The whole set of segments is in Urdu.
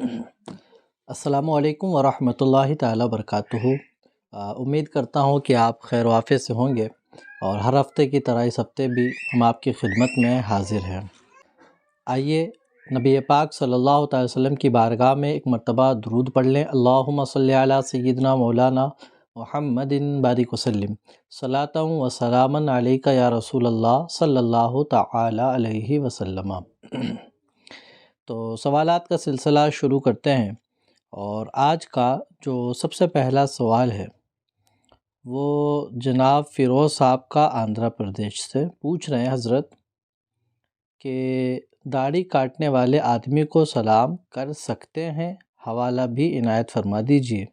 السلام علیکم ورحمۃ اللہ تعالیٰ وبرکاتہ۔ امید کرتا ہوں کہ آپ خیر و عافیت سے ہوں گے، اور ہر ہفتے کی طرح اس ہفتے بھی ہم آپ کی خدمت میں حاضر ہیں۔ آئیے نبی پاک صلی اللہ تعالی وسلم کی بارگاہ میں ایک مرتبہ درود پڑھ لیں۔ اللہم صلی علی سیدنا مولانا محمد بارک وسلم، صلاۃ و سلاما علیک یا رسول اللہ صلی اللہ تعالی علیہ وسلم۔ تو سوالات کا سلسلہ شروع کرتے ہیں، اور آج کا جو سب سے پہلا سوال ہے وہ جناب فیروز صاحب کا آندھرا پردیش سے پوچھ رہے ہیں حضرت کہ داڑھی کاٹنے والے آدمی کو سلام کر سکتے ہیں؟ حوالہ بھی عنایت فرما دیجئے۔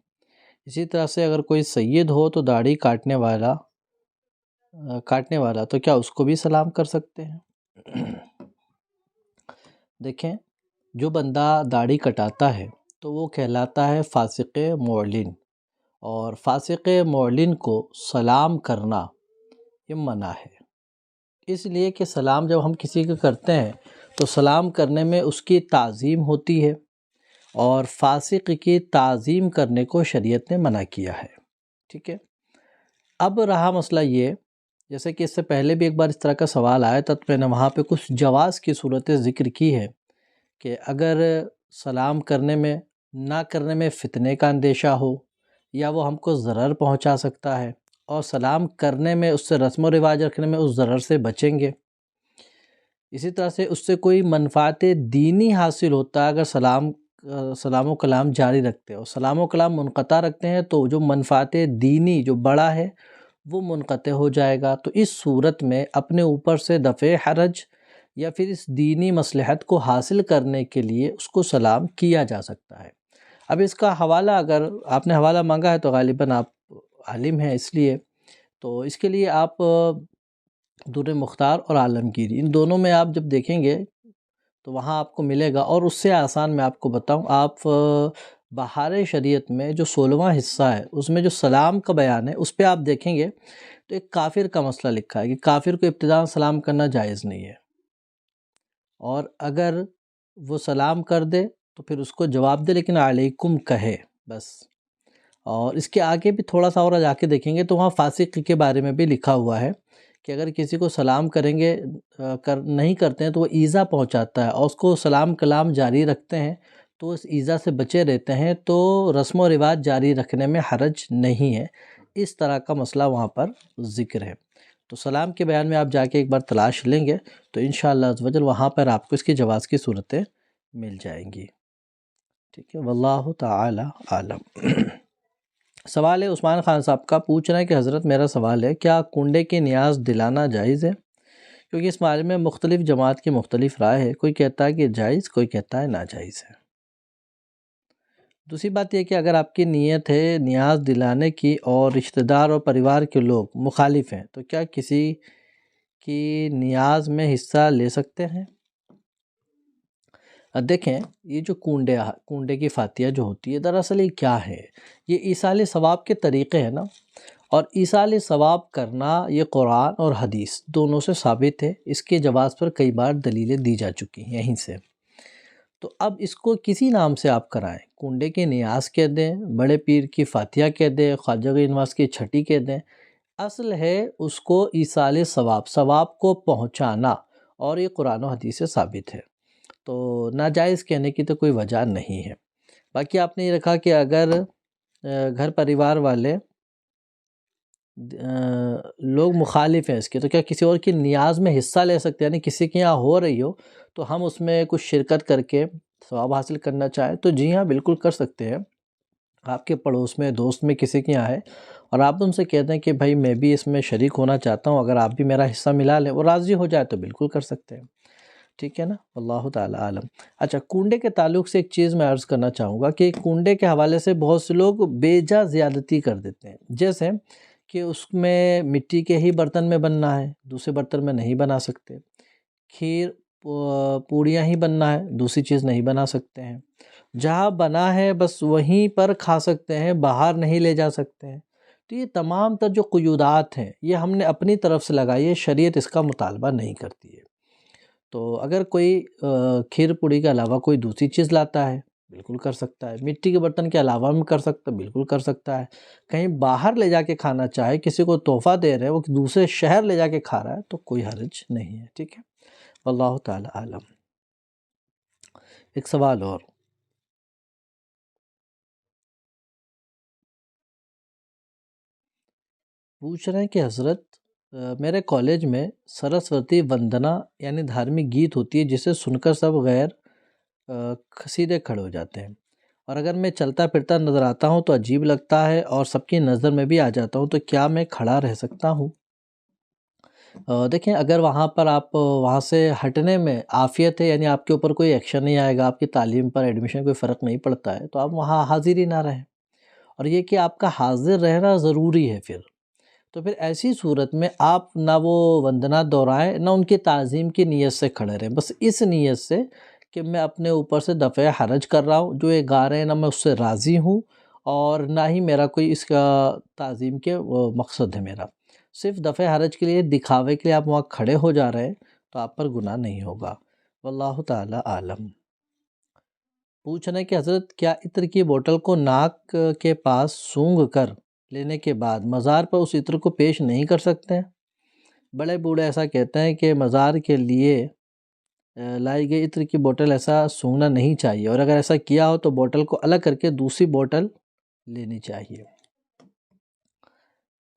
اسی طرح سے اگر کوئی سید ہو تو داڑھی کاٹنے والا تو کیا اس کو بھی سلام کر سکتے ہیں؟ دیکھیں، جو بندہ داڑھی کٹاتا ہے تو وہ کہلاتا ہے فاسق معلن، اور فاسق معلن کو سلام کرنا یہ منع ہے، اس لیے کہ سلام جب ہم کسی کو کرتے ہیں تو سلام کرنے میں اس کی تعظیم ہوتی ہے، اور فاسق کی تعظیم کرنے کو شریعت نے منع کیا ہے۔ ٹھیک ہے، اب رہا مسئلہ یہ، جیسے کہ اس سے پہلے بھی ایک بار اس طرح کا سوال آیا تھا، تو میں نے وہاں پہ کچھ جواز کی صورتیں ذکر کی ہے کہ اگر سلام کرنے میں نہ کرنے میں فتنے کا اندیشہ ہو، یا وہ ہم کو ضرر پہنچا سکتا ہے، اور سلام کرنے میں اس سے رسم و رواج رکھنے میں اس ضرر سے بچیں گے۔ اسی طرح سے اس سے کوئی منفعت دینی حاصل ہوتا ہے، اگر سلام و کلام جاری رکھتے ہیں اور سلام و کلام منقطع رکھتے ہیں تو جو منفعت دینی جو بڑا ہے وہ منقطع ہو جائے گا۔ تو اس صورت میں اپنے اوپر سے دفع حرج یا پھر اس دینی مصلحت کو حاصل کرنے کے لیے اس کو سلام کیا جا سکتا ہے۔ اب اس کا حوالہ، اگر آپ نے حوالہ مانگا ہے تو غالباً آپ عالم ہیں، اس لیے تو اس کے لیے آپ در مختار اور عالمگیری، ان دونوں میں آپ جب دیکھیں گے تو وہاں آپ کو ملے گا۔ اور اس سے آسان میں آپ کو بتاؤں، آپ بہار شریعت میں جو 16واں حصہ ہے اس میں جو سلام کا بیان ہے اس پہ آپ دیکھیں گے تو ایک کافر کا مسئلہ لکھا ہے کہ کافر کو ابتداء سلام کرنا جائز نہیں ہے، اور اگر وہ سلام کر دے تو پھر اس کو جواب دے، لیکن علیکم کہے بس۔ اور اس کے آگے بھی تھوڑا سا اور جا کے دیکھیں گے تو وہاں فاسق کے بارے میں بھی لکھا ہوا ہے کہ اگر کسی کو سلام کریں گے نہیں کرتے ہیں تو وہ ایذا پہنچاتا ہے، اور اس کو سلام کلام جاری رکھتے ہیں تو اس ایذا سے بچے رہتے ہیں، تو رسم و رواج جاری رکھنے میں حرج نہیں ہے۔ اس طرح کا مسئلہ وہاں پر ذکر ہے۔ تو سلام کے بیان میں آپ جا کے ایک بار تلاش لیں گے تو انشاءاللہ عزوجل وہاں پر آپ کو اس کی جواز کی صورتیں مل جائیں گی۔ ٹھیک ہے، واللہ تعالی عالم۔ سوال ہے عثمان خان صاحب کا، پوچھ رہے ہیں کہ حضرت میرا سوال ہے، کیا کنڈے کی نیاز دلانا جائز ہے؟ کیونکہ اس بارے میں مختلف جماعت کی مختلف رائے ہے، کوئی کہتا ہے کہ جائز، کوئی کہتا ہے ناجائز ہے۔ دوسری بات یہ کہ اگر آپ کی نیت ہے نیاز دلانے کی اور رشتہ دار اور پریوار کے لوگ مخالف ہیں تو کیا کسی کی نیاز میں حصہ لے سکتے ہیں؟ دیکھیں، یہ جو کنڈے کی فاتحہ جو ہوتی ہے، دراصل یہ کیا ہے؟ یہ ایصال ثواب کے طریقے ہیں نا، اور ایصال ثواب کرنا یہ قرآن اور حدیث دونوں سے ثابت ہے، اس کے جواز پر کئی بار دلیلیں دی جا چکی ہیں یہیں سے۔ تو اب اس کو کسی نام سے آپ کرائیں، کنڈے کی نیاز کہہ دیں، بڑے پیر کی فاتحہ کہہ دیں، خواجہ نواز کی چھٹی کہہ دیں، اصل ہے اس کو ایصال ثواب کو پہنچانا، اور یہ قرآن و حدیث سے ثابت ہے، تو ناجائز کہنے کی تو کوئی وجہ نہیں ہے۔ باقی آپ نے یہ رکھا کہ اگر گھر پریوار والے لوگ مخالف ہیں اس کے، تو کیا کسی اور کی نیاز میں حصہ لے سکتے ہیں؟ یعنی کسی کے یہاں ہو رہی ہو تو ہم اس میں کچھ شرکت کر کے ثواب حاصل کرنا چاہیں تو جی ہاں، بالکل کر سکتے ہیں۔ آپ کے پڑوس میں، دوست میں کسی کے یہاں ہے اور آپ ان سے کہتے ہیں کہ بھائی میں بھی اس میں شریک ہونا چاہتا ہوں، اگر آپ بھی میرا حصہ ملا لیں، وہ راضی ہو جائے تو بالکل کر سکتے ہیں۔ ٹھیک ہے نا، اللہ تعالی عالم۔ اچھا، کنڈے کے تعلق سے ایک چیز میں عرض کرنا چاہوں گا کہ کنڈے کے حوالے سے بہت سے لوگ بے جا زیادتی کر دیتے ہیں، جیسے کہ اس میں مٹی کے ہی برتن میں بننا ہے، دوسرے برتن میں نہیں بنا سکتے، کھیر پوڑیاں ہی بننا ہے، دوسری چیز نہیں بنا سکتے ہیں، جہاں بنا ہے بس وہیں پر کھا سکتے ہیں، باہر نہیں لے جا سکتے ہیں۔ تو یہ تمام تر جو قیودات ہیں یہ ہم نے اپنی طرف سے لگائی ہے، شریعت اس کا مطالبہ نہیں کرتی ہے۔ تو اگر کوئی کھیر پوڑی کے علاوہ کوئی دوسری چیز لاتا ہے بالکل کر سکتا ہے۔ مٹی کے برتن کے علاوہ میں کر سکتا ہے، بالکل کر سکتا ہے۔ کہیں باہر لے جا کے کھانا چاہے، کسی کو تحفہ دے رہے ہیں، وہ دوسرے شہر لے جا کے کھا رہا ہے تو کوئی حرج نہیں ہے، ٹھیک ہے۔ واللہ تعالی عالم۔ ایک سوال اور، پوچھ رہے ہیں کہ حضرت میرے کالج میں سرسوتی وندنا یعنی دھارمک گیت ہوتی ہے جسے سن کر سب غیر سیدھے کھڑے ہو جاتے ہیں، اور اگر میں چلتا پھرتا نظر آتا ہوں تو عجیب لگتا ہے اور سب کی نظر میں بھی آ جاتا ہوں، تو کیا میں کھڑا رہ سکتا ہوں؟ دیکھیں، اگر وہاں پر آپ وہاں سے ہٹنے میں عافیت ہے، یعنی آپ کے اوپر کوئی ایکشن نہیں آئے گا، آپ کی تعلیم پر ایڈمیشن کوئی فرق نہیں پڑتا ہے، تو آپ وہاں حاضر ہی نہ رہیں۔ اور یہ کہ آپ کا حاضر رہنا ضروری ہے پھر، تو پھر ایسی صورت میں آپ نہ وہ وندنا دہرائیں، نہ ان کی تعظیم کی نیت سے کھڑے رہیں، بس اس نیت سے کہ میں اپنے اوپر سے دفع حرج کر رہا ہوں، جو یہ گا رہے ہیں نہ میں اس سے راضی ہوں، اور نہ ہی میرا کوئی اس کا تعظیم کے مقصد ہے میرا، صرف دفع حرج کے لیے، دکھاوے کے لیے آپ وہاں کھڑے ہو جا رہے ہیں، تو آپ پر گناہ نہیں ہوگا۔ واللہ تعالی عالم۔ پوچھ رہے ہیں کہ حضرت کیا عطر کی بوتل کو ناک کے پاس سونگھ کر لینے کے بعد مزار پر اس عطر کو پیش نہیں کر سکتے ہیں؟ بڑے بوڑھے ایسا کہتے ہیں کہ مزار کے لیے لائی گئی عطر کی بوتل ایسا سونگھنا نہیں چاہیے، اور اگر ایسا کیا ہو تو بوتل کو الگ کر کے دوسری بوتل لینی چاہیے۔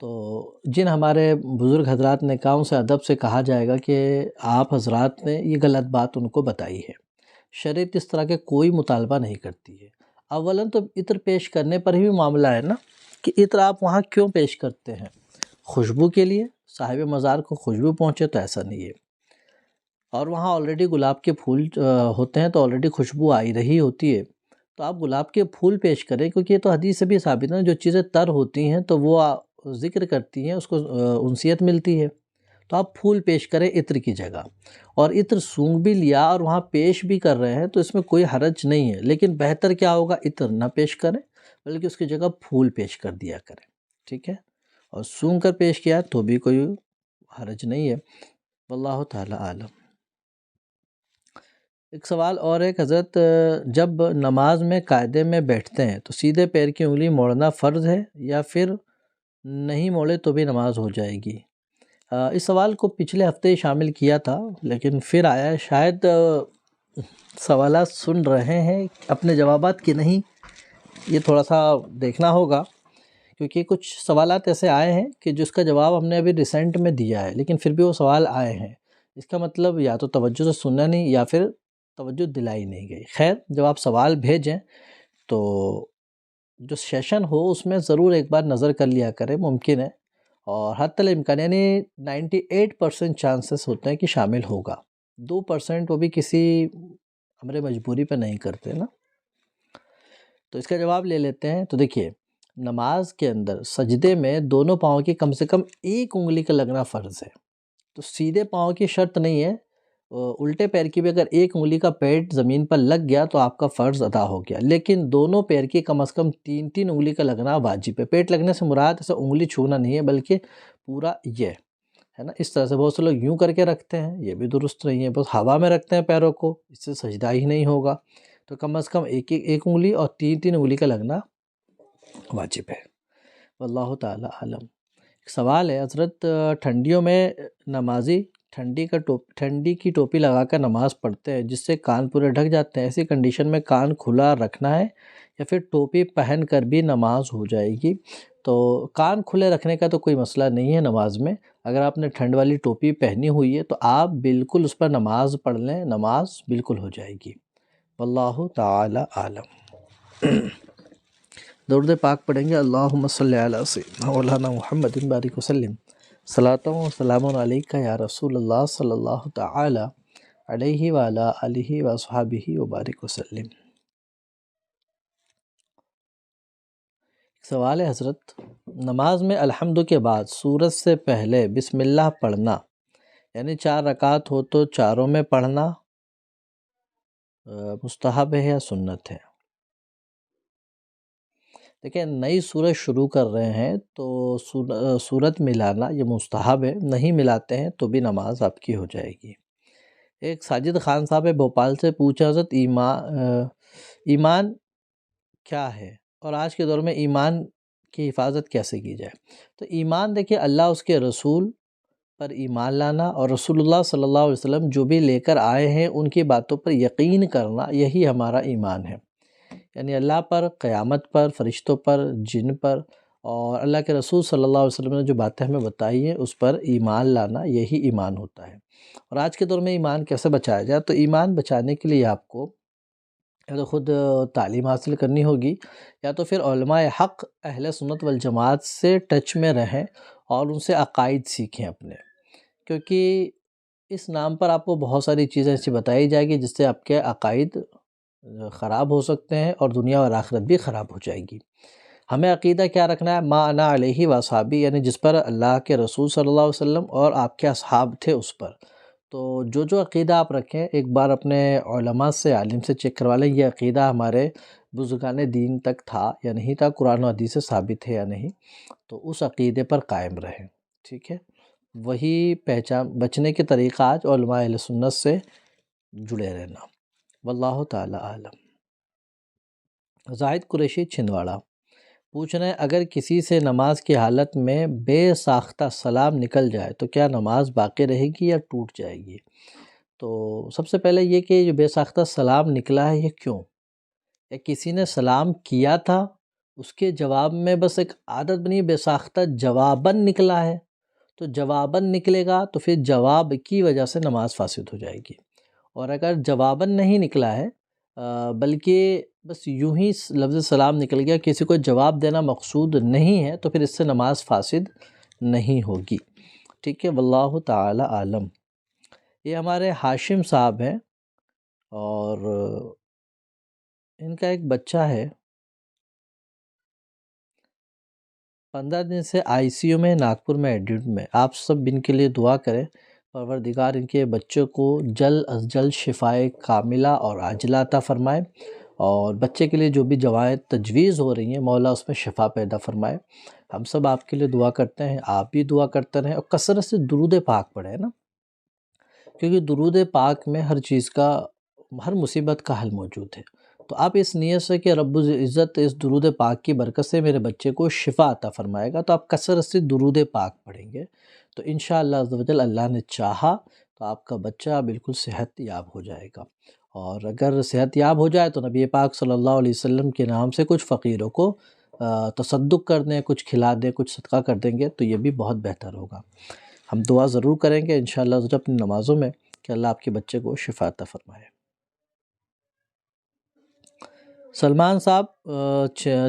تو جن ہمارے بزرگ حضرات نے کہا، ان سے ادب سے کہا جائے گا کہ آپ حضرات نے یہ غلط بات ان کو بتائی ہے، شریعت اس طرح کے کوئی مطالبہ نہیں کرتی ہے۔ اولاً تو عطر پیش کرنے پر ہی معاملہ ہے نا، کہ عطر آپ وہاں کیوں پیش کرتے ہیں؟ خوشبو کے لیے، صاحب مزار کو خوشبو پہنچے، تو ایسا نہیں ہے۔ اور وہاں آلریڈی گلاب کے پھول ہوتے ہیں، تو آلریڈی خوشبو آئی رہی ہوتی ہے، تو آپ گلاب کے پھول پیش کریں، کیونکہ یہ تو حدیث سے بھی ثابت ہے، جو چیزیں تر ہوتی ہیں تو وہ ذکر کرتی ہیں، اس کو انسیت ملتی ہے، تو آپ پھول پیش کریں عطر کی جگہ، اور عطر سونگھ بھی لیا اور وہاں پیش بھی کر رہے ہیں تو اس میں کوئی حرج نہیں ہے، لیکن بہتر کیا ہوگا، عطر نہ پیش کریں، بلکہ اس کی جگہ پھول پیش کر دیا کریں، ٹھیک ہے، اور سونگھ کر پیش کیا تو بھی کوئی حرج نہیں ہے۔ واللہ تعالی عالم۔ ایک سوال اور ہے کہ حضرت جب نماز میں قاعدے میں بیٹھتے ہیں تو سیدھے پیر کی انگلی موڑنا فرض ہے، یا پھر نہیں موڑے تو بھی نماز ہو جائے گی؟ اس سوال کو پچھلے ہفتے ہی شامل کیا تھا، لیکن پھر آیا ہے، شاید سوالات سن رہے ہیں اپنے جوابات کی نہیں، یہ تھوڑا سا دیکھنا ہوگا، کیونکہ کچھ سوالات ایسے آئے ہیں کہ جس کا جواب ہم نے ابھی ریسنٹ میں دیا ہے، لیکن پھر بھی وہ سوال آئے ہیں، اس کا مطلب یا تو توجہ سے سننا نہیں، یا پھر توجہ دلائی نہیں گئی۔ خیر، جب آپ سوال بھیجیں تو جو سیشن ہو اس میں ضرور ایک بار نظر کر لیا کریں، ممکن ہے، اور حتی الامکان یعنی 98% چانسز ہوتے ہیں کہ شامل ہوگا، 2% وہ بھی کسی امر مجبوری پہ نہیں کرتے نا۔ تو اس کا جواب لے لیتے ہیں۔ تو دیکھیے، نماز کے اندر سجدے میں دونوں پاؤں کی کم سے کم ایک انگلی کا لگنا فرض ہے، تو سیدھے پاؤں کی شرط نہیں ہے، الٹے پیر کی بھی اگر ایک انگلی کا پیٹ زمین پر لگ گیا تو آپ کا فرض ادا ہو گیا، لیکن دونوں پیر کی کم از کم 3 انگلی کا لگنا واجب ہے۔ پیٹ لگنے سے مراد ایسا انگلی چھونا نہیں ہے، بلکہ پورا یہ ہے نا، اس طرح سے بہت سے لوگ یوں کر کے رکھتے ہیں، یہ بھی درست نہیں ہے، بس ہوا میں رکھتے ہیں پیروں کو، اس سے سجدہ ہی نہیں ہوگا، تو کم از کم ایک انگلی اور 3 انگلی کا لگنا واجب ہے۔ واللہ تعالی عالم۔ ایک سوال ہے، حضرت ٹھنڈیوں میں نمازی ٹھنڈی کی ٹوپی لگا کر نماز پڑھتے ہیں جس سے کان پورے ڈھک جاتے ہیں، ایسی کنڈیشن میں کان کھلا رکھنا ہے یا پھر ٹوپی پہن کر بھی نماز ہو جائے گی؟ تو کان کھلے رکھنے کا تو کوئی مسئلہ نہیں ہے نماز میں، اگر آپ نے ٹھنڈ والی ٹوپی پہنی ہوئی ہے تو آپ بالکل اس پر نماز پڑھ لیں، نماز بالکل ہو جائے گی۔ واللہ تعالی عالم۔ درود پاک پڑھیں گے، اللہم صلی علی سیدنا مولانا محمد بارک وسلم، صلاۃ و سلام علیکہ یا رسول اللہ صلی اللہ تعالی علیہ وعلی آلہ وصحبہ وبارک وسلم۔ سوال ہے، حضرت نماز میں الحمد کے بعد سورت سے پہلے بسم اللہ پڑھنا، یعنی 4 رکعت ہو تو چاروں میں پڑھنا مستحب ہے یا سنت ہے؟ دیکھیں، نئی سورت شروع کر رہے ہیں تو سورت ملانا یہ مستحب ہے، نہیں ملاتے ہیں تو بھی نماز آپ کی ہو جائے گی۔ ایک ساجد خان صاحب بھوپال سے پوچھا، حضرت ایمان کیا ہے اور آج کے دور میں ایمان کی حفاظت کیسے کی جائے؟ تو ایمان دیکھیے اللہ اس کے رسول پر ایمان لانا اور رسول اللہ صلی اللہ علیہ وسلم جو بھی لے کر آئے ہیں ان کی باتوں پر یقین کرنا، یہی ہمارا ایمان ہے۔ یعنی اللہ پر، قیامت پر، فرشتوں پر، جن پر، اور اللہ کے رسول صلی اللہ علیہ وسلم نے جو باتیں ہمیں بتائی ہیں اس پر ایمان لانا، یہی ایمان ہوتا ہے۔ اور آج کے دور میں ایمان کیسے بچایا جائے؟ تو ایمان بچانے کے لیے آپ کو یا تو خود تعلیم حاصل کرنی ہوگی، یا تو پھر علماء حق اہل سنت والجماعت سے ٹچ میں رہیں اور ان سے عقائد سیکھیں اپنے، کیونکہ اس نام پر آپ کو بہت ساری چیزیں ایسی بتائی جائے گی جس سے آپ کے عقائد خراب ہو سکتے ہیں اور دنیا اور آخرت بھی خراب ہو جائے گی۔ ہمیں عقیدہ کیا رکھنا ہے؟ ما انا علیہ و اصحابی، یعنی جس پر اللہ کے رسول صلی اللہ علیہ وسلم اور آپ کے اصحاب تھے اس پر۔ تو جو عقیدہ آپ رکھیں ایک بار اپنے علماء سے، عالم سے چیک کروا لیں یہ عقیدہ ہمارے بزرگان دین تک تھا یا نہیں تھا، قرآن و حدیث سے ثابت ہے یا نہیں، تو اس عقیدے پر قائم رہیں، ٹھیک ہے؟ وہی پہچان بچنے کے طریقہ آج علماء اہل سنت سے جڑے رہنا۔ واللہ تعالی عالم۔ زاہد قریشی چھندواڑہ پوچھ رہے ہیں اگر کسی سے نماز کی حالت میں بے ساختہ سلام نکل جائے تو کیا نماز باقی رہے گی یا ٹوٹ جائے گی؟ تو سب سے پہلے یہ کہ جو بے ساختہ سلام نکلا ہے یہ کیوں؟ یا کسی نے سلام کیا تھا اس کے جواب میں بس ایک عادت بنی بے ساختہ جواباً نکلا ہے، تو جواباً نکلے گا تو پھر جواب کی وجہ سے نماز فاسد ہو جائے گی، اور اگر جواباً نہیں نکلا ہے بلکہ بس یوں ہی لفظ سلام نکل گیا، کسی کو جواب دینا مقصود نہیں ہے، تو پھر اس سے نماز فاسد نہیں ہوگی، ٹھیک ہے؟ واللہ تعالی عالم۔ یہ ہمارے ہاشم صاحب ہیں اور ان کا ایک بچہ ہے، 15 دن سے آئی سی یو میں ناگپور میں ایڈمٹ میں۔ آپ سب ان کے لیے دعا کریں، پروردگار ان کے بچوں کو جلد از جلد شفائے کاملہ اور عاجلہ عطا فرمائے، اور بچے کے لیے جو بھی دوائیں تجویز ہو رہی ہیں مولا اس میں شفا پیدا فرمائے۔ ہم سب آپ کے لیے دعا کرتے ہیں، آپ بھی دعا کرتے رہیں، اور کثرت سے درود پاک پڑھیں نا، کیونکہ درود پاک میں ہر چیز کا، ہر مصیبت کا حل موجود ہے۔ تو آپ اس نیت سے کہ رب العزت اس درود پاک کی برکت سے میرے بچے کو شفا عطا فرمائے گا، تو آپ کثرت سے درود پاک پڑھیں گے تو انشاءاللہ عز و جل اللہ نے چاہا تو آپ کا بچہ بالکل صحت یاب ہو جائے گا، اور اگر صحت یاب ہو جائے تو نبی پاک صلی اللہ علیہ وسلم کے نام سے کچھ فقیروں کو تصدق کر دیں، کچھ کھلا دیں، کچھ صدقہ کر دیں گے تو یہ بھی بہت بہتر ہوگا۔ ہم دعا ضرور کریں گے انشاءاللہ عز و جل اپنی نمازوں میں کہ اللہ آپ کے بچے کو شفا عطا فرمائے۔ سلمان صاحب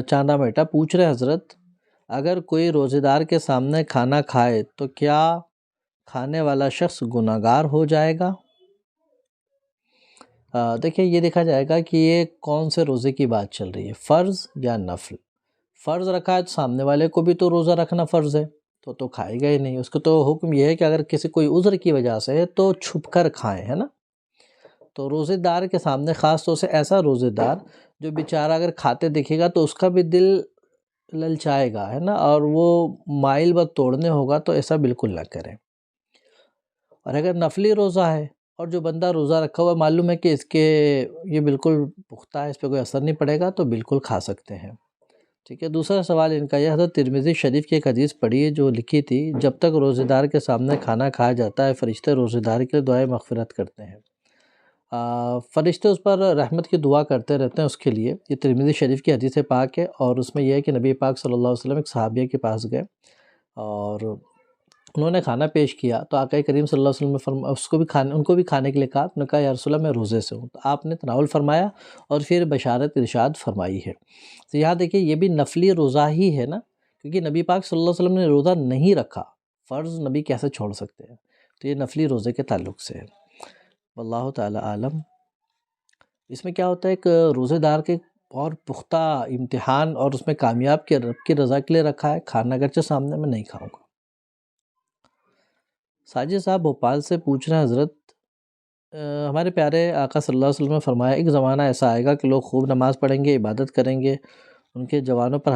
چاندہ میٹا پوچھ رہے حضرت اگر کوئی روزے دار کے سامنے کھانا کھائے تو کیا کھانے والا شخص گناہگار ہو جائے گا؟ دیکھیں یہ دیکھا جائے گا کہ یہ کون سے روزے کی بات چل رہی ہے، فرض یا نفل۔ فرض رکھا ہے تو سامنے والے کو بھی تو روزہ رکھنا فرض ہے، تو کھائے گا ہی نہیں۔ اس کو تو حکم یہ ہے کہ اگر کسی کوئی عذر کی وجہ سے ہے تو چھپ کر کھائیں، ہے نا؟ تو روزے دار کے سامنے خاص طور سے ایسا روزے دار جو بیچارہ اگر کھاتے دیکھے گا تو اس کا بھی دل للچائے گا، ہے نا، اور وہ مائل وقت توڑنے ہوگا، تو ایسا بالکل نہ کریں۔ اور اگر نفلی روزہ ہے اور جو بندہ روزہ رکھا ہوا معلوم ہے کہ اس کے یہ بالکل پختہ ہے، اس پہ کوئی اثر نہیں پڑے گا، تو بالکل کھا سکتے ہیں، ٹھیک ہے؟ دوسرا سوال ان کا یہ حضرت ترمذی شریف کی ایک حدیث پڑھی ہے جو لکھی تھی جب تک روزے دار کے سامنے کھانا کھایا جاتا ہے فرشتے روزے دار کے لیے دعائے مغفرت کرتے ہیں، فرشتے اس پر رحمت کی دعا کرتے رہتے ہیں اس کے لیے۔ یہ ترمذی شریف کی حدیث پاک ہے، اور اس میں یہ ہے کہ نبی پاک صلی اللہ علیہ وسلم ایک صحابیہ کے پاس گئے اور انہوں نے کھانا پیش کیا تو آقا کریم صلی اللہ علیہ وسلم نے فرمایا ان کو بھی کھانے کے لیے کہا، انہوں نے کہا یا رسول اللہ میں روزے سے ہوں، تو آپ نے تناول فرمایا اور پھر بشارت ارشاد فرمائی ہے۔ تو یہاں دیکھیں یہ بھی نفلی روزہ ہی ہے نا، کیونکہ نبی پاک صلی اللہ علیہ وسلم نے روزہ نہیں رکھا، فرض نبی کیسے چھوڑ سکتے ہیں؟ تو یہ نفلی روزے کے تعلق سے ہے۔ واللہ تعالی عالم۔ اس میں کیا ہوتا ہے، ایک روزے دار کے اور پختہ امتحان اور اس میں کامیاب کے رب کی رضا کے لیے رکھا ہے، کھانا اگرچہ سامنے میں نہیں کھاؤں گا۔ ساجد صاحب بھوپال سے پوچھ رہے ہیں حضرت ہمارے پیارے آقا صلی اللہ علیہ وسلم نے فرمایا ایک زمانہ ایسا آئے گا کہ لوگ خوب نماز پڑھیں گے، عبادت کریں گے، ان کے زبانوں پر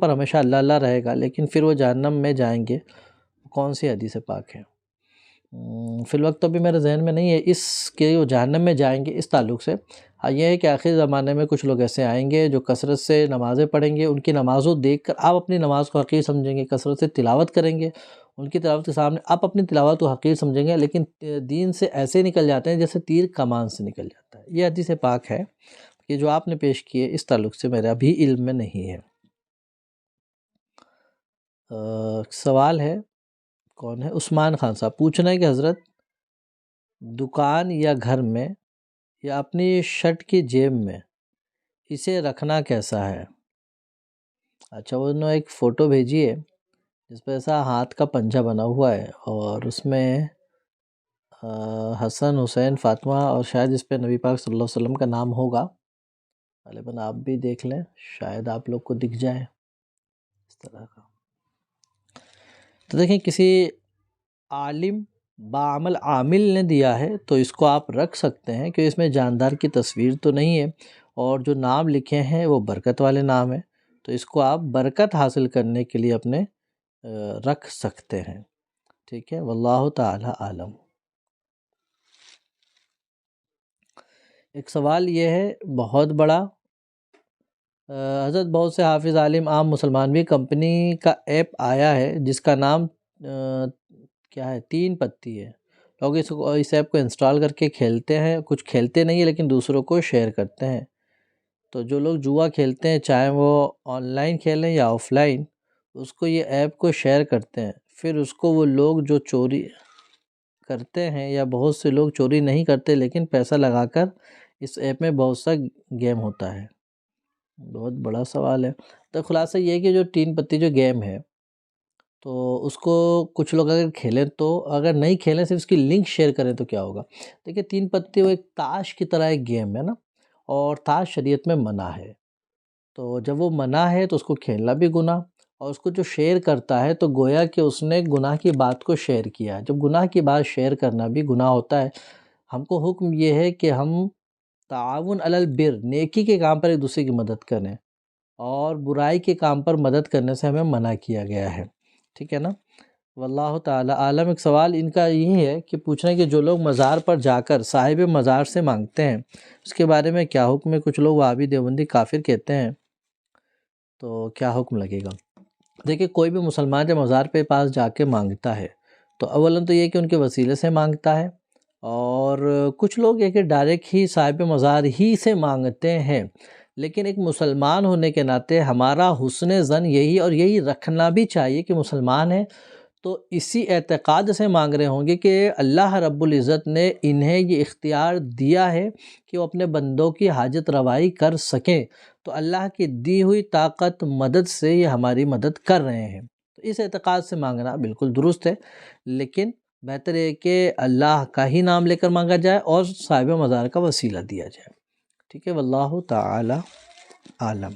ہمیشہ اللہ اللہ رہے گا، لیکن پھر وہ جہنم میں جائیں گے۔ کون سی حدیث پاک ہے؟ فی الوقت تو بھی میرے ذہن میں نہیں ہے اس کے وہ جہنم میں جائیں گے اس تعلق سے۔ ہاں یہ ہے کہ آخر زمانے میں کچھ لوگ ایسے آئیں گے جو کثرت سے نمازیں پڑھیں گے، ان کی نمازوں دیکھ کر آپ اپنی نماز کو حقیر سمجھیں گے، کثرت سے تلاوت کریں گے، ان کی تلاوت کے سامنے آپ اپنی تلاوت کو حقیر سمجھیں گے، لیکن دین سے ایسے نکل جاتے ہیں جیسے تیر کمان سے نکل جاتا ہے۔ یہ حدیث پاک ہے کہ جو آپ نے پیش کیے اس تعلق سے میرا بھی علم میں نہیں ہے۔ سوال ہے، کون ہے؟ عثمان خان صاحب پوچھنا ہے کہ حضرت دکان یا گھر میں یا اپنی شرٹ کی جیب میں اسے رکھنا کیسا ہے؟ اچھا، انہوں نے ایک فوٹو بھیجی ہے جس پہ ایسا ہاتھ کا پنجہ بنا ہوا ہے اور اس میں حسن، حسین، فاطمہ اور شاید اس پہ نبی پاک صلی اللہ علیہ وسلم کا نام ہوگا، غالباً آپ بھی دیکھ لیں شاید آپ لوگ کو دکھ جائے اس طرح کا۔ تو دیکھیں کسی عالم بعمل عامل نے دیا ہے تو اس کو آپ رکھ سکتے ہیں کہ اس میں جاندار کی تصویر تو نہیں ہے، اور جو نام لکھے ہیں وہ برکت والے نام ہیں، تو اس کو آپ برکت حاصل کرنے کے لیے اپنے رکھ سکتے ہیں، ٹھیک ہے، واللہ تعالی عالم۔ ایک سوال یہ ہے بہت بڑا، حضرت بہت سے حافظ عالم عام مسلمان بھی کمپنی کا ایپ آیا ہے جس کا نام کیا ہے، 3 پتی ہے، لوگ اس ایپ کو انسٹال کر کے کھیلتے ہیں، کچھ کھیلتے نہیں ہیں لیکن دوسروں کو شیئر کرتے ہیں، تو جو لوگ جوا کھیلتے ہیں چاہے وہ آن لائن کھیلیں یا آف لائن، اس کو یہ ایپ کو شیئر کرتے ہیں، پھر اس کو وہ لوگ جو چوری کرتے ہیں یا بہت سے لوگ چوری نہیں کرتے لیکن پیسہ لگا کر اس ایپ میں بہت سا گیم ہوتا ہے۔ بہت بڑا سوال ہے، تو خلاصہ یہ ہے کہ جو 3 پتی جو گیم ہے تو اس کو کچھ لوگ اگر کھیلیں تو، اگر نہیں کھیلیں صرف اس کی لنک شیئر کریں تو کیا ہوگا؟ دیکھیں 3 پتی وہ ایک تاش کی طرح ایک گیم ہے نا، اور تاش شریعت میں منع ہے، تو جب وہ منع ہے تو اس کو کھیلنا بھی گناہ، اور اس کو جو شیئر کرتا ہے تو گویا کہ اس نے گناہ کی بات کو شیئر کیا ہے، جب گناہ کی بات شیئر کرنا بھی گناہ ہوتا ہے۔ ہم کو حکم یہ ہے کہ ہم تعاون علی البر، نیکی کے کام پر ایک دوسرے کی مدد کریں، اور برائی کے کام پر مدد کرنے سے ہمیں منع کیا گیا ہے، ٹھیک ہے نا، واللہ تعالی عالم۔ ایک سوال ان کا یہ ہے کہ پوچھ رہے ہیں کہ جو لوگ مزار پر جا کر صاحب مزار سے مانگتے ہیں اس کے بارے میں کیا حکم ہے؟ کچھ لوگ وہابی دیوبندی کافر کہتے ہیں، تو کیا حکم لگے گا؟ دیکھیں کوئی بھی مسلمان جب مزار پہ پاس جا کے مانگتا ہے تو اولاً تو یہ کہ ان کے وسیلے سے مانگتا ہے، اور کچھ لوگ یہ کہ ڈائریکٹ ہی صاحب مزار ہی سے مانگتے ہیں، لیکن ایک مسلمان ہونے کے ناطے ہمارا حسن ظن یہی اور یہی رکھنا بھی چاہیے کہ مسلمان ہیں تو اسی اعتقاد سے مانگ رہے ہوں گے کہ اللہ رب العزت نے انہیں یہ اختیار دیا ہے کہ وہ اپنے بندوں کی حاجت روائی کر سکیں، تو اللہ کی دی ہوئی طاقت مدد سے یہ ہماری مدد کر رہے ہیں، تو اس اعتقاد سے مانگنا بالکل درست ہے، لیکن بہتر ہے کہ اللہ کا ہی نام لے کر مانگا جائے اور صاحب مزار کا وسیلہ دیا جائے، ٹھیک ہے، واللہ تعالی عالم۔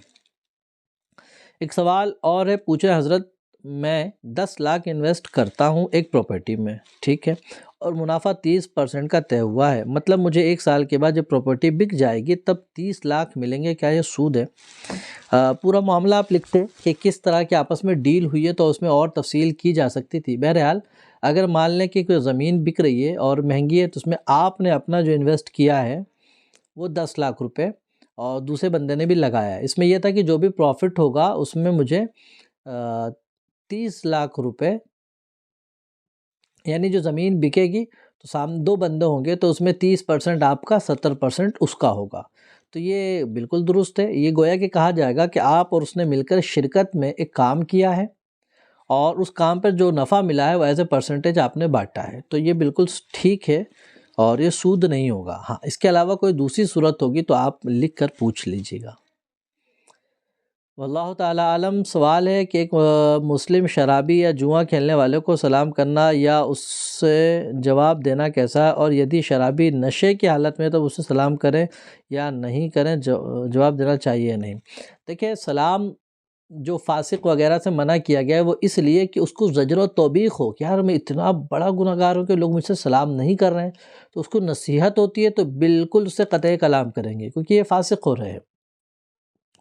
ایک سوال اور ہے، پوچھے حضرت میں 10 لاکھ انویسٹ کرتا ہوں ایک پراپرٹی میں، ٹھیک ہے، اور منافع 30% کا طے ہوا ہے، مطلب مجھے 1 سال کے بعد جب پراپرٹی بک جائے گی تب 30 لاکھ ملیں گے، کیا یہ سود ہے؟ پورا معاملہ آپ لکھتے کہ کس طرح کے آپس میں ڈیل ہوئی ہے تو اس میں اور تفصیل کی جا سکتی تھی۔ بہرحال اگر مان لیں کہ کوئی زمین بک رہی ہے اور مہنگی ہے تو اس میں آپ نے اپنا جو انویسٹ کیا ہے وہ 10 لاکھ روپے اور دوسرے بندے نے بھی لگایا ہے، اس میں یہ تھا کہ جو بھی پروفٹ ہوگا اس میں مجھے 30 لاکھ روپے، یعنی جو زمین بکے گی تو سامنے 2 بندے ہوں گے تو اس میں 30% آپ کا، 70% اس کا ہوگا، تو یہ بالکل درست ہے، یہ گویا کہ کہا جائے گا کہ آپ اور اس نے مل کر شرکت میں ایک کام کیا ہے اور اس کام پر جو نفع ملا ہے وہ ایز اے پرسنٹیج آپ نے بانٹا ہے، تو یہ بالکل ٹھیک ہے اور یہ سود نہیں ہوگا۔ ہاں اس کے علاوہ کوئی دوسری صورت ہوگی تو آپ لکھ کر پوچھ لیجیے گا، واللہ تعالی عالم۔ سوال ہے کہ ایک مسلم شرابی یا جوا کھیلنے والے کو سلام کرنا یا اس سے جواب دینا کیسا ہے، اور یدی شرابی نشے کی حالت میں تو اسے سلام کریں یا نہیں کریں، جواب دینا چاہیے یا نہیں؟ دیکھیں سلام جو فاسق وغیرہ سے منع کیا گیا ہے وہ اس لیے کہ اس کو زجر و توبیخ ہو کہ یار میں اتنا بڑا گنہگار ہوں کہ لوگ مجھ سے سلام نہیں کر رہے ہیں، تو اس کو نصیحت ہوتی ہے تو بالکل اس سے قطع کلام کریں گے کیونکہ یہ فاسق ہو رہے ہیں،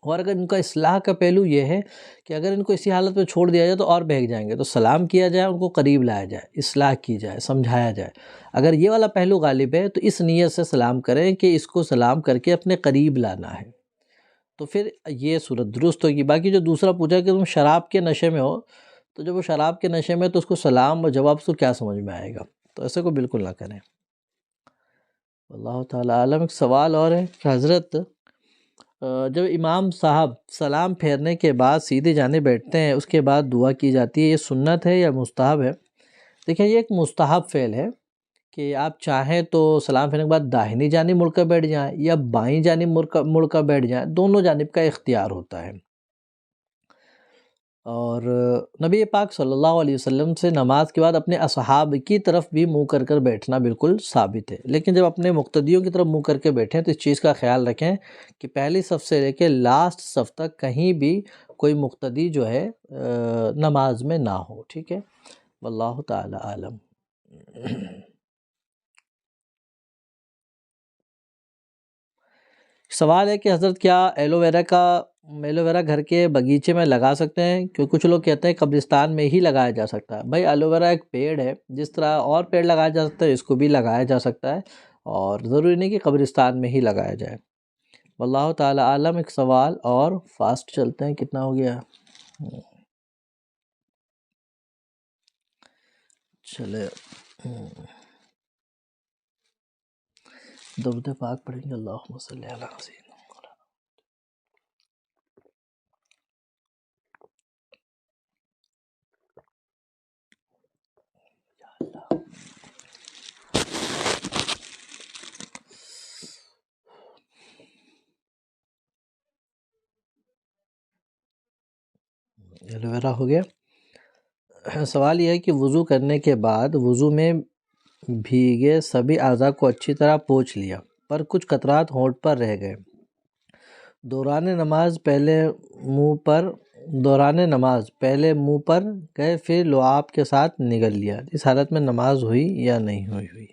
اور اگر ان کا اصلاح کا پہلو یہ ہے کہ اگر ان کو اسی حالت میں چھوڑ دیا جائے تو اور بہک جائیں گے، تو سلام کیا جائے، ان کو قریب لایا جائے، اصلاح کی جائے، سمجھایا جائے۔ اگر یہ والا پہلو غالب ہے تو اس نیت سے سلام کریں کہ اس کو سلام کر کے اپنے قریب لانا ہے، تو پھر یہ صورت درست ہوگی۔ باقی جو دوسرا پوچھا کہ تم شراب کے نشے میں ہو، تو جب وہ شراب کے نشے میں تو اس کو سلام و جواب سے کیا سمجھ میں آئے گا، تو ایسے کو بالکل نہ کریں۔ اللہ تعالیٰ عالم۔ ایک سوال اور ہے کہ حضرت جب امام صاحب سلام پھیرنے کے بعد سیدھے جانے بیٹھتے ہیں، اس کے بعد دعا کی جاتی ہے، یہ سنت ہے یا مستحب ہے؟ دیکھیں یہ ایک مستحب فعل ہے کہ آپ چاہیں تو سلام پھیرنے کے بعد داہنی جانب مڑ کر بیٹھ جائیں یا بائیں جانب مڑ کر بیٹھ جائیں، دونوں جانب کا اختیار ہوتا ہے۔ اور نبی پاک صلی اللہ علیہ وسلم سے نماز کے بعد اپنے اصحاب کی طرف بھی منہ کر کر بیٹھنا بالکل ثابت ہے، لیکن جب اپنے مقتدیوں کی طرف منہ کر کے بیٹھیں تو اس چیز کا خیال رکھیں کہ پہلی صف سے لے کے لاسٹ صف تک کہیں بھی کوئی مقتدی جو ہے نماز میں نہ ہو، ٹھیک ہے؟ واللہ تعالی عالم۔ سوال ہے کہ حضرت کیا ایلو ویرا گھر کے باغیچے میں لگا سکتے ہیں؟ کیونکہ کچھ لوگ کہتے ہیں قبرستان میں ہی لگایا جا سکتا ہے۔ بھائی ایلو ویرا ایک پیڑ ہے، جس طرح اور پیڑ لگایا جا سکتا ہے اس کو بھی لگایا جا سکتا ہے، اور ضروری نہیں کہ قبرستان میں ہی لگایا جائے۔ واللہ تعالی عالم۔ ایک سوال اور، فاسٹ چلتے ہیں، کتنا ہو گیا؟ چلے درود پاک پڑھیں گے، اللہم صلی علی سیدنا۔ ایلو ویرا ہو گیا۔ سوال یہ ہے کہ وضو کرنے کے بعد وضو میں بھیگے سبھی اعضاء کو اچھی طرح پوچھ لیا، پر کچھ قطرات ہونٹ پر رہ گئے۔ دوران نماز پہلے منہ پر گئے، پھر لعاب کے ساتھ نگل لیا، اس حالت میں نماز ہوئی یا نہیں ہوئی؟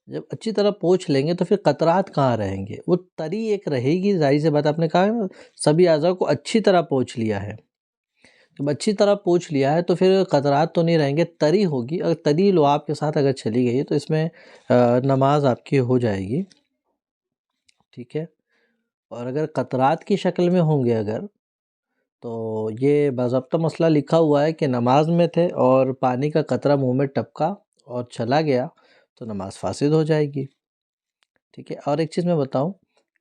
جب اچھی طرح پوچھ لیں گے تو پھر قطرات کہاں رہیں گے، وہ تری ایک رہے گی۔ ظاہر سی بات، آپ نے کہا سبھی اعضاء کو اچھی طرح پوچھ لیا ہے، جب اچھی طرح پوچھ لیا ہے تو پھر قطرات تو نہیں رہیں گے، تری ہوگی۔ اگر تری لعاب کے ساتھ اگر چلی گئی تو اس میں نماز آپ کی ہو جائے گی، ٹھیک ہے؟ اور اگر قطرات کی شکل میں ہوں گے اگر، تو یہ باضابطہ مسئلہ لکھا ہوا ہے کہ نماز میں تھے اور پانی کا قطرہ منہ میں ٹپکا اور چلا گیا تو نماز فاسد ہو جائے گی، ٹھیک ہے؟ اور ایک چیز میں بتاؤں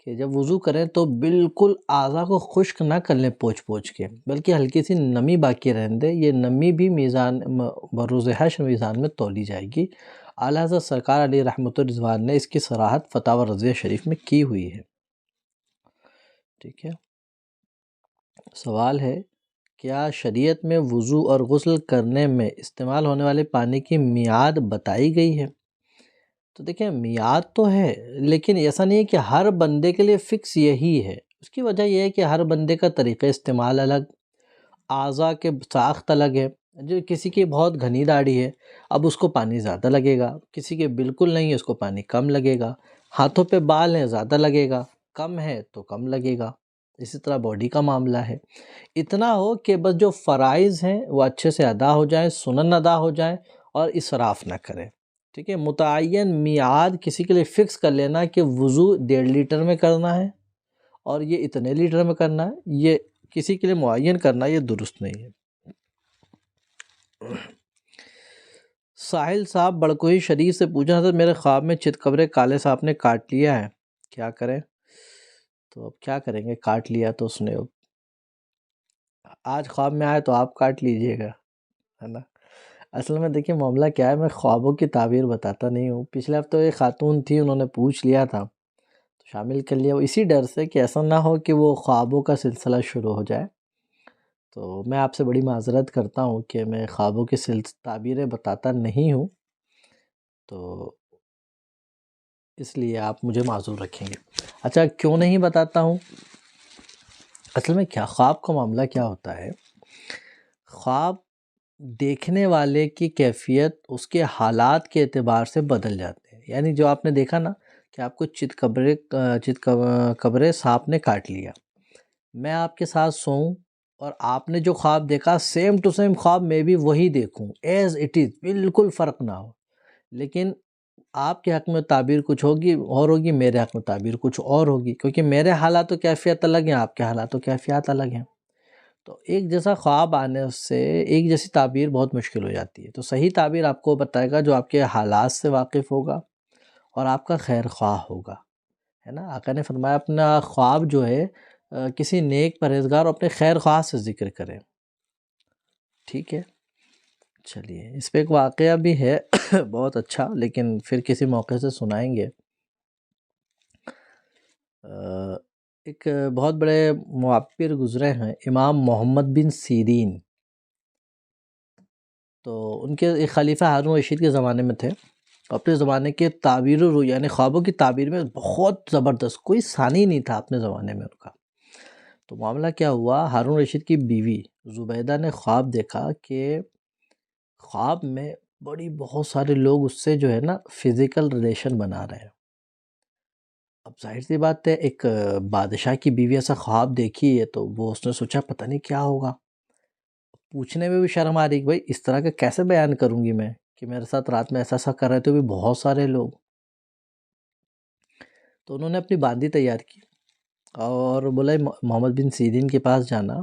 کہ جب وضو کریں تو بالکل اعضاء کو خشک نہ کر لیں پوچھ کے، بلکہ ہلکی سی نمی باقی رہنے دیں۔ یہ نمی بھی میزان بروز حشر میزان میں تولی جائے گی۔ اعلیٰ حضرت سرکار علیہ رحمۃ الرضوان نے اس کی صراحت فتاوی رضویہ شریف میں کی ہوئی ہے، ٹھیک ہے؟ سوال ہے کیا شریعت میں وضو اور غسل کرنے میں استعمال ہونے والے پانی کی میعاد بتائی گئی ہے؟ تو دیکھیں میعاد تو ہے، لیکن ایسا نہیں ہے کہ ہر بندے کے لیے فکس یہی ہے۔ اس کی وجہ یہ ہے کہ ہر بندے کا طریقہ استعمال الگ، اعضاء کے ساخت الگ ہے۔ جو کسی کی بہت گھنی داڑھی ہے، اب اس کو پانی زیادہ لگے گا، کسی کے بالکل نہیں ہے اس کو پانی کم لگے گا، ہاتھوں پہ بال ہیں زیادہ لگے گا، کم ہے تو کم لگے گا۔ اسی طرح باڈی کا معاملہ ہے۔ اتنا ہو کہ بس جو فرائض ہیں وہ اچھے سے ادا ہو جائیں، سنن ادا ہو جائیں، اور اسراف نہ کریں، ٹھیک ہے؟ متعین میعاد کسی کے لیے فکس کر لینا کہ وضو 1.5 لیٹر میں کرنا ہے اور یہ اتنے لیٹر میں کرنا ہے، یہ کسی کے لیے معین کرنا یہ درست نہیں ہے۔ ساحل صاحب بڑکوہی شریف سے پوچھا حضرت میرے خواب میں چت قبرے کالے صاحب نے کاٹ لیا ہے، کیا کریں؟ تو اب کیا کریں گے، کاٹ لیا تو اس نے، آج خواب میں آئے تو آپ کاٹ لیجئے گا، ہے نا؟ اصل میں دیکھیں معاملہ کیا ہے، میں خوابوں کی تعبیر بتاتا نہیں ہوں۔ پچھلے ہفتے ایک خاتون تھی، انہوں نے پوچھ لیا تھا تو شامل کر لیا، اسی ڈر سے کہ ایسا نہ ہو کہ وہ خوابوں کا سلسلہ شروع ہو جائے۔ تو میں آپ سے بڑی معذرت کرتا ہوں کہ میں خوابوں کی تعبیریں بتاتا نہیں ہوں، تو اس لیے آپ مجھے معذور رکھیں گے۔ اچھا کیوں نہیں بتاتا ہوں؟ اصل میں کیا خواب کا معاملہ کیا ہوتا ہے، خواب دیکھنے والے کی کیفیت اس کے حالات کے اعتبار سے بدل جاتے ہیں۔ یعنی جو آپ نے دیکھا نا کہ آپ کو قبرے سانپ نے کاٹ لیا، میں آپ کے ساتھ سوؤں اور آپ نے جو خواب دیکھا سیم ٹو سیم خواب میں بھی وہی دیکھوں ایز اٹ از، بالکل فرق نہ ہو، لیکن آپ کے حق میں تعبیر کچھ ہوگی اور ہوگی، میرے حق میں تعبیر کچھ اور ہوگی، کیونکہ میرے حالات و کیفیت الگ ہیں، آپ کے حالات و کیفیات الگ ہیں۔ تو ایک جیسا خواب آنے سے ایک جیسی تعبیر بہت مشکل ہو جاتی ہے، تو صحیح تعبیر آپ کو بتائے گا جو آپ کے حالات سے واقف ہوگا اور آپ کا خیر خواہ ہوگا، ہے نا۔ آقا نے فرمایا اپنا خواب جو ہے کسی نیک پرہیزگار اور اپنے خیر خواہ سے ذکر کریں، ٹھیک ہے۔ چلیے اس پہ ایک واقعہ بھی ہے بہت اچھا، لیکن پھر کسی موقع سے سنائیں گے۔ ایک بہت بڑے معبر گزرے ہیں امام محمد بن سیرین، تو ان کے ایک خلیفہ ہارون رشید کے زمانے میں تھے، اپنے زمانے کے تعبیر و یعنی خوابوں کی تعبیر میں بہت زبردست، کوئی ثانی نہیں تھا اپنے زمانے میں ان کا۔ تو معاملہ کیا ہوا، ہارون رشید کی بیوی زبیدہ نے خواب دیکھا کہ خواب میں بہت سارے لوگ اس سے جو ہے نا فزیکل ریلیشن بنا رہے ہیں۔ اب ظاہر سی بات ہے، ایک بادشاہ کی بیوی ایسا خواب دیکھی ہے تو وہ اس نے سوچا پتہ نہیں کیا ہوگا، پوچھنے میں بھی شرم آ رہی کہ بھائی اس طرح کا کیسے بیان کروں گی میں کہ میرے ساتھ رات میں ایسا کر رہے تھے بھی بہت سارے لوگ۔ تو انہوں نے اپنی باندی تیار کی اور بولا محمد بن سیرین کے پاس جانا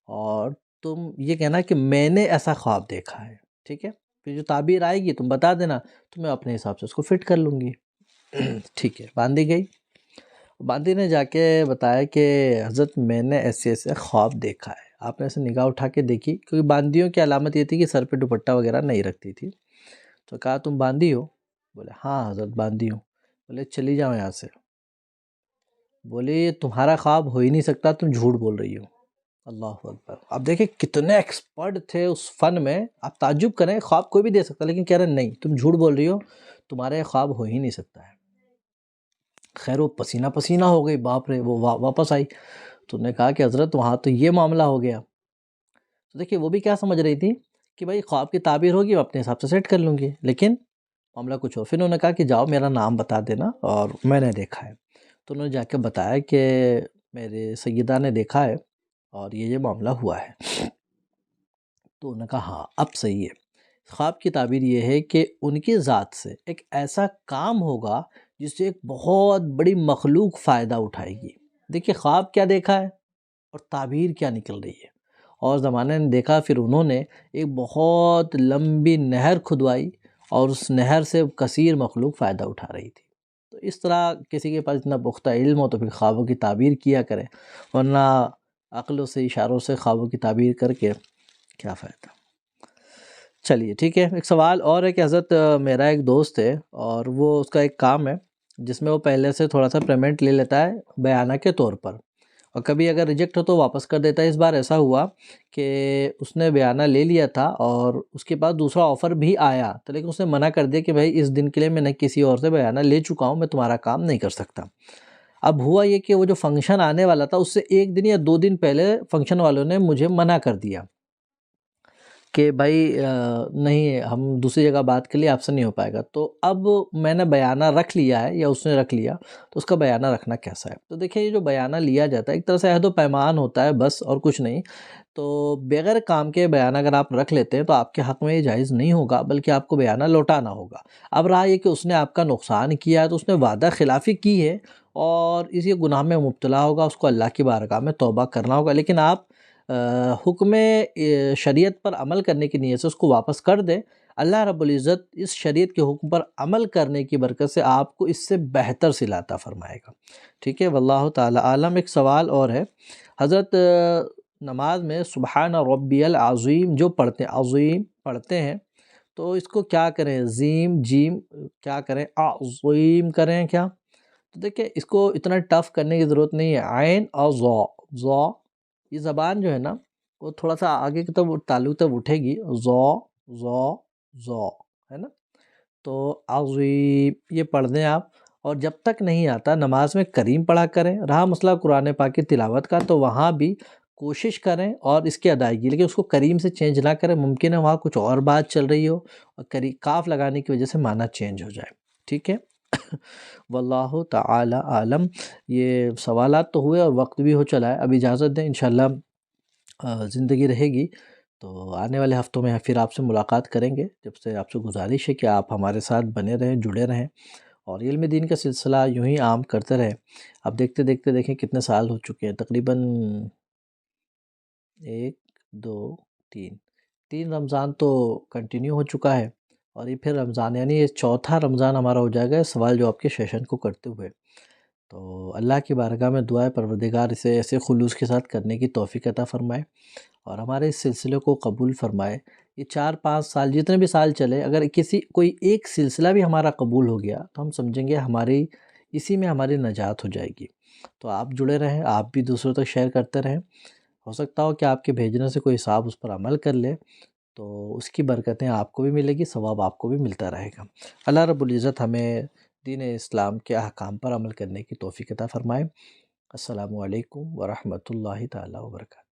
اور تم یہ کہنا کہ میں نے ایسا خواب دیکھا ہے، ٹھیک ہے، پھر جو تعبیر آئے گی تم بتا دینا تو میں اپنے حساب سے اس کو فٹ کر لوں گی۔ ٹھیک ہے، باندی گئی، باندی نے جا کے بتایا کہ حضرت میں نے ایسے ایسے خواب دیکھا ہے۔ آپ نے ایسے نگاہ اٹھا کے دیکھی، کیونکہ باندیوں کی علامت یہ تھی کہ سر پہ دوپٹہ وغیرہ نہیں رکھتی تھی، تو کہا تم باندی ہو؟ بولے ہاں حضرت باندی ہوں۔ بولے چلی جاؤ یہاں سے۔ بولے یہ تمہارا خواب ہو ہی نہیں سکتا، تم جھوٹ بول رہی ہو۔ اللہ اکبر۔ اب دیکھیں کتنے ایکسپرٹ تھے اس فن میں، آپ تعجب کریں، خواب کوئی بھی دے سکتا لیکن کہہ رہے نہیں تم جھوٹ بول رہی ہو، تمہارا یہ خواب ہو ہی نہیں سکتا ہے۔ خیر وہ پسینہ پسینہ ہو گئی، باپ رے، وہ واپس آئی تو نے کہا کہ حضرت وہاں تو یہ معاملہ ہو گیا۔ تو دیکھیے وہ بھی کیا سمجھ رہی تھی کہ بھائی خواب کی تعبیر ہوگی، میں اپنے حساب سے سیٹ کر لوں گی، لیکن معاملہ کچھ ہو۔ پھر انہوں نے کہا کہ جاؤ میرا نام بتا دینا اور میں نے دیکھا ہے۔ تو انہوں نے جا کے بتایا کہ میرے سیدہ نے دیکھا ہے اور یہ معاملہ ہوا ہے۔ تو انہوں نے کہا ہاں اب صحیح ہے۔ خواب کی تعبیر یہ ہے کہ ان کی ذات سے ایک ایسا کام ہوگا جس سے ایک بہت بڑی مخلوق فائدہ اٹھائے گی۔ دیکھیے خواب کیا دیکھا ہے اور تعبیر کیا نکل رہی ہے، اور زمانے نے دیکھا پھر انہوں نے ایک بہت لمبی نہر کھدوائی اور اس نہر سے کثیر مخلوق فائدہ اٹھا رہی تھی۔ تو اس طرح کسی کے پاس اتنا پختہ علم ہو تو پھر خوابوں کی تعبیر کیا کرے، ورنہ عقلوں سے اشاروں سے خوابوں کی تعبیر کر کے کیا فائدہ۔ چلیے ٹھیک ہے، ایک سوال اور ہے کہ حضرت میرا ایک دوست ہے اور وہ اس کا ایک کام ہے جس میں وہ پہلے سے تھوڑا سا پیمنٹ لے لیتا ہے بیانہ کے طور پر، اور کبھی اگر ریجیکٹ ہو تو واپس کر دیتا ہے۔ اس بار ایسا ہوا کہ اس نے بیانہ لے لیا تھا اور اس کے بعد دوسرا آفر بھی آیا تو، لیکن اس نے منع کر دیا کہ بھائی اس دن کے لیے میں نے کسی اور سے بیانہ لے چکا ہوں، میں تمہارا کام نہیں کر سکتا۔ اب ہوا یہ کہ وہ جو فنکشن آنے والا تھا اس سے ایک دن یا 2 دن پہلے فنکشن والوں نے مجھے منع کر دیا کہ بھائی نہیں، ہم دوسری جگہ بات کے لیے آپ سے نہیں ہو پائے گا۔ تو اب میں نے بیانہ رکھ لیا ہے یا اس نے رکھ لیا، تو اس کا بیانہ رکھنا کیسا ہے؟ تو دیکھیں یہ جو بیانہ لیا جاتا ہے ایک طرح سے عہد و پیمان ہوتا ہے بس، اور کچھ نہیں۔ تو بغیر کام کے بیانہ اگر آپ رکھ لیتے ہیں تو آپ کے حق میں یہ جائز نہیں ہوگا، بلکہ آپ کو بیانہ لوٹانا ہوگا۔ اب رہا یہ کہ اس نے آپ کا نقصان کیا ہے تو اس نے وعدہ خلافی کی ہے اور اسی گناہ میں مبتلا ہوگا، اس کو اللہ کی بارگاہ میں توبہ کرنا ہوگا، لیکن آپ حکم شریعت پر عمل کرنے کی نیت سے اس کو واپس کر دیں۔ اللہ رب العزت اس شریعت کے حکم پر عمل کرنے کی برکت سے آپ کو اس سے بہتر صلہ عطا فرمائے گا، ٹھیک ہے۔ واللہ تعالی عالم۔ ایک سوال اور ہے، حضرت نماز میں سبحان ربی العظیم جو پڑھتے ہیں، عظیم پڑھتے ہیں، تو اس کو کیا کریں؟ زیم جیم کیا کریں؟ عظیم کریں کیا؟ تو دیکھیں اس کو اتنا ٹف کرنے کی ضرورت نہیں ہے۔ عین اور ضا، یہ زبان جو ہے نا وہ تھوڑا سا آگے کی طرف تعلق تب اٹھے گی، ضا ہے نا۔ تو عظیم یہ پڑھ دیں آپ، اور جب تک نہیں آتا نماز میں کریم پڑھا کریں۔ رہا مسئلہ قرآن پاک کی تلاوت کا تو وہاں بھی کوشش کریں اور اس کی ادائیگی، لیکن اس کو کریم سے چینج نہ کریں، ممکن ہے وہاں کچھ اور بات چل رہی ہو اور کاف لگانے کی وجہ سے معنی چینج ہو جائے، ٹھیک ہے۔ واللہ تعالی عالم۔ یہ سوالات تو ہوئے اور وقت بھی ہو چلا ہے، اب اجازت دیں انشاءاللہ زندگی رہے گی تو آنے والے ہفتوں میں پھر آپ سے ملاقات کریں گے، جب سے آپ سے گزارش ہے کہ آپ ہمارے ساتھ بنے رہیں، جڑے رہیں اور علم دین کا سلسلہ یوں ہی عام کرتے رہیں۔ اب دیکھتے دیکھتے دیکھیں کتنے سال ہو چکے ہیں، تقریباً 1 2 3 رمضان تو کنٹینیو ہو چکا ہے، اور یہ پھر رمضان یعنی یہ چوتھا رمضان ہمارا ہو جائے گا اس سوال جواب کے سیشن کو کرتے ہوئے۔ تو اللہ کی بارگاہ میں دعا ہے پروردگار اسے ایسے خلوص کے ساتھ کرنے کی توفیق عطا فرمائے اور ہمارے اس سلسلے کو قبول فرمائے۔ یہ 4 5 سال جتنے بھی سال چلے، اگر کوئی ایک سلسلہ بھی ہمارا قبول ہو گیا تو ہم سمجھیں گے اسی میں ہماری نجات ہو جائے گی۔ تو آپ جڑے رہیں، آپ بھی دوسروں تک شیئر کرتے رہیں، ہو سکتا ہو کہ آپ کے بھیجنے سے کوئی صاحب اس پر عمل کر لے تو اس کی برکتیں آپ کو بھی ملے گی، ثواب آپ کو بھی ملتا رہے گا۔ اللہ رب العزت ہمیں دین اسلام کے احکام پر عمل کرنے کی توفیق عطا فرمائے۔ السلام علیکم ورحمۃ اللہ تعالی وبرکاتہ۔